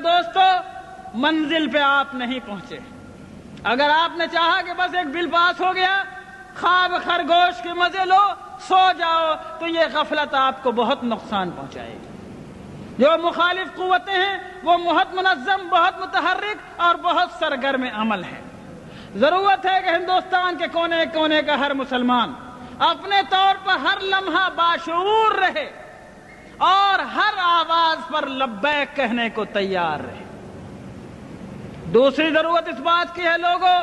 دوستو منزل پہ آپ نہیں پہنچے. اگر آپ نے چاہا کہ بس ایک بل پاس ہو گیا, خواب خرگوش کے مزے لو, سو جاؤ, تو یہ غفلت آپ کو بہت نقصان پہنچائے گی. جو مخالف قوتیں ہیں وہ بہت منظم, بہت متحرک اور بہت سرگرم عمل ہیں. ضرورت ہے کہ ہندوستان کے کونے کونے کا ہر مسلمان اپنے طور پر ہر لمحہ باشعور رہے اور ہر آواز پر لبیک کہنے کو تیار رہے. دوسری ضرورت اس بات کی ہے لوگوں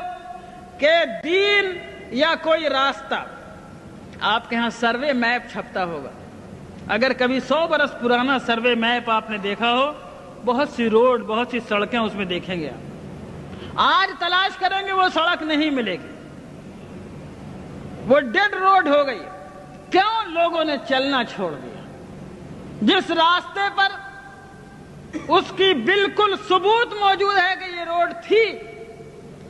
کہ دین یا کوئی راستہ, آپ کے ہاں سروے میپ چھپتا ہوگا, اگر کبھی 100 برس پرانا سروے میپ آپ نے دیکھا ہو, بہت سی روڈ, بہت سی سڑکیں اس میں دیکھیں گے آپ. آج تلاش کریں گے وہ سڑک نہیں ملے گی, وہ ڈیڈ روڈ ہو گئی. کیوں؟ لوگوں نے چلنا چھوڑ دیا. جس راستے پر اس کی بالکل ثبوت موجود ہے کہ یہ روڈ تھی,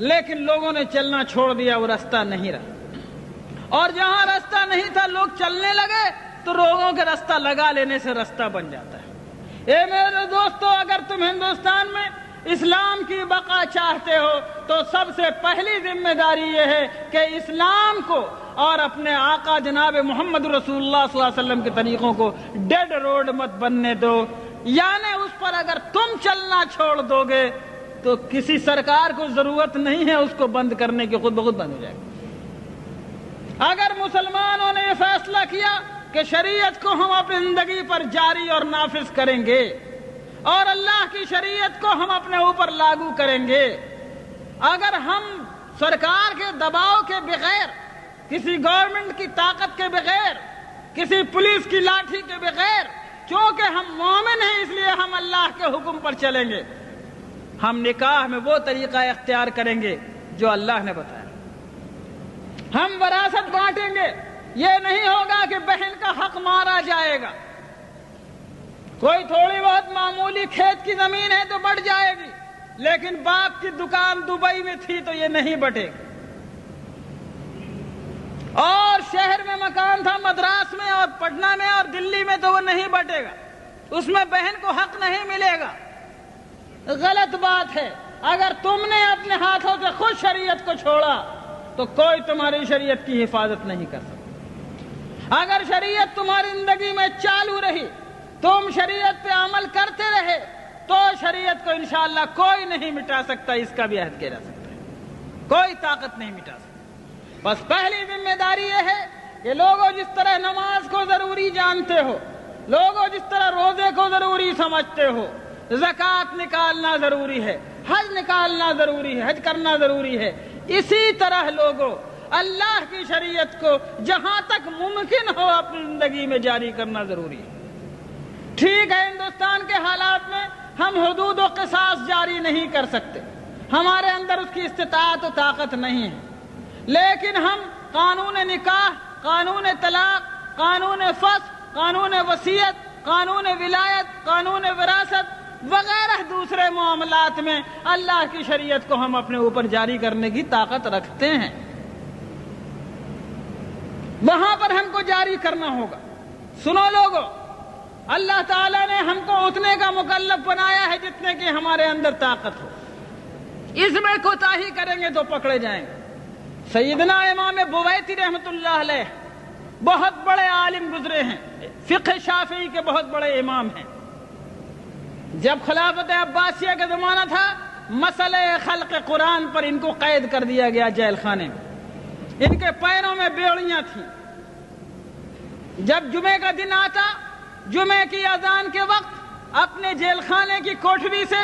لیکن لوگوں نے چلنا چھوڑ دیا, وہ راستہ نہیں رہا. اور جہاں راستہ نہیں تھا لوگ چلنے لگے تو لوگوں کے راستہ لگا لینے سے راستہ بن جاتا ہے. اے میرے دوستو, اگر تم ہندوستان میں اسلام کی بقا چاہتے ہو تو سب سے پہلی ذمہ داری یہ ہے کہ اسلام کو اور اپنے آقا جناب محمد رسول اللہ صلی اللہ علیہ وسلم کے طریقوں کو ڈیڈ روڈ مت بننے دو. یعنی اس پر اگر تم چلنا چھوڑ دو گے تو کسی سرکار کو ضرورت نہیں ہے اس کو بند کرنے کی, خود بخود بند ہو جائے گا. اگر مسلمانوں نے یہ فیصلہ کیا کہ شریعت کو ہم اپنی زندگی پر جاری اور نافذ کریں گے اور اللہ کی شریعت کو ہم اپنے اوپر لاگو کریں گے, اگر ہم سرکار کے دباؤ کے بغیر, کسی گورنمنٹ کی طاقت کے بغیر, کسی پولیس کی لاٹھی کے بغیر, کیونکہ ہم مومن ہیں اس لیے ہم اللہ کے حکم پر چلیں گے, ہم نکاح میں وہ طریقہ اختیار کریں گے جو اللہ نے بتایا. ہم وراثت بانٹیں گے, یہ نہیں ہوگا کہ بہن کا حق مارا جائے گا. کوئی تھوڑی بہت معمولی کھیت کی زمین ہے تو بٹ جائے گی, لیکن باپ کی دکان دبئی میں تھی تو یہ نہیں بٹے گی. اور شہر میں مکان تھا مدراس میں اور پٹنہ میں اور دلی میں تو وہ نہیں بٹے گا, اس میں بہن کو حق نہیں ملے گا. غلط بات ہے. اگر تم نے اپنے ہاتھوں سے خود شریعت کو چھوڑا تو کوئی تمہاری شریعت کی حفاظت نہیں کر سکتا. اگر شریعت تمہاری زندگی میں چالو رہی, تم شریعت پہ عمل کرتے رہے, تو شریعت کو انشاءاللہ کوئی نہیں مٹا سکتا. اس کا بھی عہد کیا جا سکتا ہے, کوئی طاقت نہیں مٹا سکتا. بس پہلی ذمہ داری یہ ہے کہ لوگوں جس طرح نماز کو ضروری جانتے ہو, لوگوں جس طرح روزے کو ضروری سمجھتے ہو, زکوٰۃ نکالنا ضروری ہے, حج نکالنا ضروری ہے, حج کرنا ضروری ہے, اسی طرح لوگوں اللہ کی شریعت کو جہاں تک ممکن ہو اپنی زندگی میں جاری کرنا ضروری ہے. ٹھیک ہے, ہندوستان کے حالات میں ہم حدود و قصاص جاری نہیں کر سکتے, ہمارے اندر اس کی استطاعت و طاقت نہیں ہے, لیکن ہم قانون نکاح, قانون طلاق, قانون فسخ, قانون وصیت, قانون ولایت, قانون وراثت وغیرہ دوسرے معاملات میں اللہ کی شریعت کو ہم اپنے اوپر جاری کرنے کی طاقت رکھتے ہیں. وہاں پر ہم کو جاری کرنا ہوگا. سنو لوگوں, اللہ تعالیٰ نے ہم کو اتنے کا مکلف بنایا ہے جتنے کی ہمارے اندر طاقت ہو. اس میں کوتاہی کریں گے تو پکڑے جائیں گے. سیدنا امام بویتی رحمۃ اللہ علیہ بہت بڑے عالم گزرے ہیں, فقہ شافعی کے بہت بڑے امام ہیں. جب خلافت عباسیہ کا زمانہ تھا, مسئلہ خلق قرآن پر ان کو قید کر دیا گیا جیل خانے میں. ان کے پیروں میں بیڑیاں تھیں. جب جمعے کا دن آتا, جمعے کی اذان کے وقت اپنے جیل خانے کی کوٹھری سے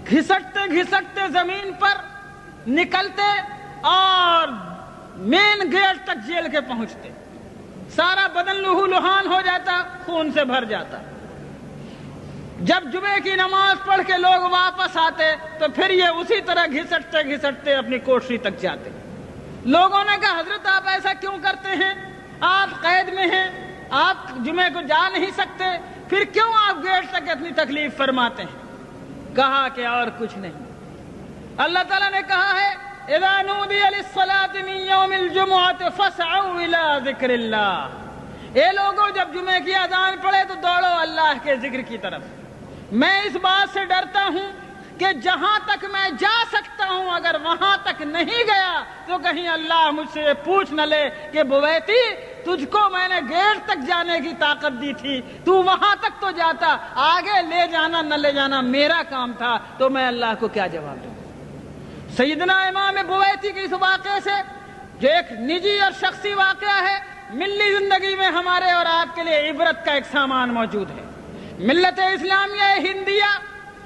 گھسٹتے گھسٹتے زمین پر نکلتے اور مین گیٹ تک جیل کے پہنچتے. سارا بدن لہو لہان ہو جاتا, خون سے بھر جاتا. جب جمعے کی نماز پڑھ کے لوگ واپس آتے تو پھر یہ اسی طرح گھسٹتے گھسٹتے اپنی کوٹھری تک جاتے. لوگوں نے کہا, حضرت آپ ایسا کیوں کرتے ہیں, آپ قید میں ہیں, آپ جمعے کو جا نہیں سکتے, پھر کیوں آپ گیٹ تک اتنی تکلیف فرماتے ہیں؟ کہا کہ اور کچھ نہیں. اللہ تعالیٰ نے کہا ہے, اذا نودی للصلاة من یوم الجمعة فاسعوا الى ذکر اللہ. اے لوگوں, جب جمعے کی اذان پڑے تو دوڑو اللہ کے ذکر کی طرف. میں اس بات سے ڈرتا ہوں کہ جہاں تک میں جا سکتا ہوں اگر وہاں تک نہیں گیا تو کہیں اللہ مجھ سے یہ پوچھ نہ لے کہ بویتی تجھ کو میں نے گیٹ تک جانے کی طاقت دی تھی، تو وہاں تک تو جاتا، آگے لے جانا نہ لے جانا میرا کام تھا، تو میں اللہ کو کیا جواب دوں؟ سیدنا امام بویتی کے اس واقعے سے جو ایک نجی اور شخصی واقعہ ہے، ملی زندگی میں ہمارے اور آپ کے لیے عبرت کا ایک سامان موجود ہے۔ ملت اسلامیہ ہندیہ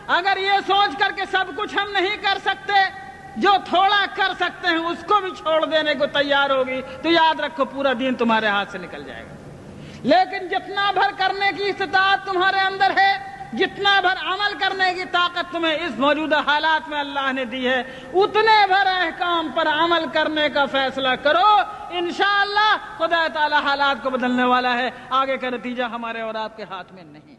اگر یہ سوچ کر کے سب کچھ ہم نہیں کر سکتے، جو تھوڑا کر سکتے ہیں اس کو بھی چھوڑ دینے کو تیار ہوگی تو یاد رکھو پورا دین تمہارے ہاتھ سے نکل جائے گا۔ لیکن جتنا بھر کرنے کی استطاعت تمہارے اندر ہے، جتنا بھر عمل کرنے کی طاقت تمہیں اس موجودہ حالات میں اللہ نے دی ہے، اتنے بھر احکام پر عمل کرنے کا فیصلہ کرو، انشاءاللہ خدا تعالی حالات کو بدلنے والا ہے۔ آگے کا نتیجہ ہمارے اور آپ کے ہاتھ میں نہیں۔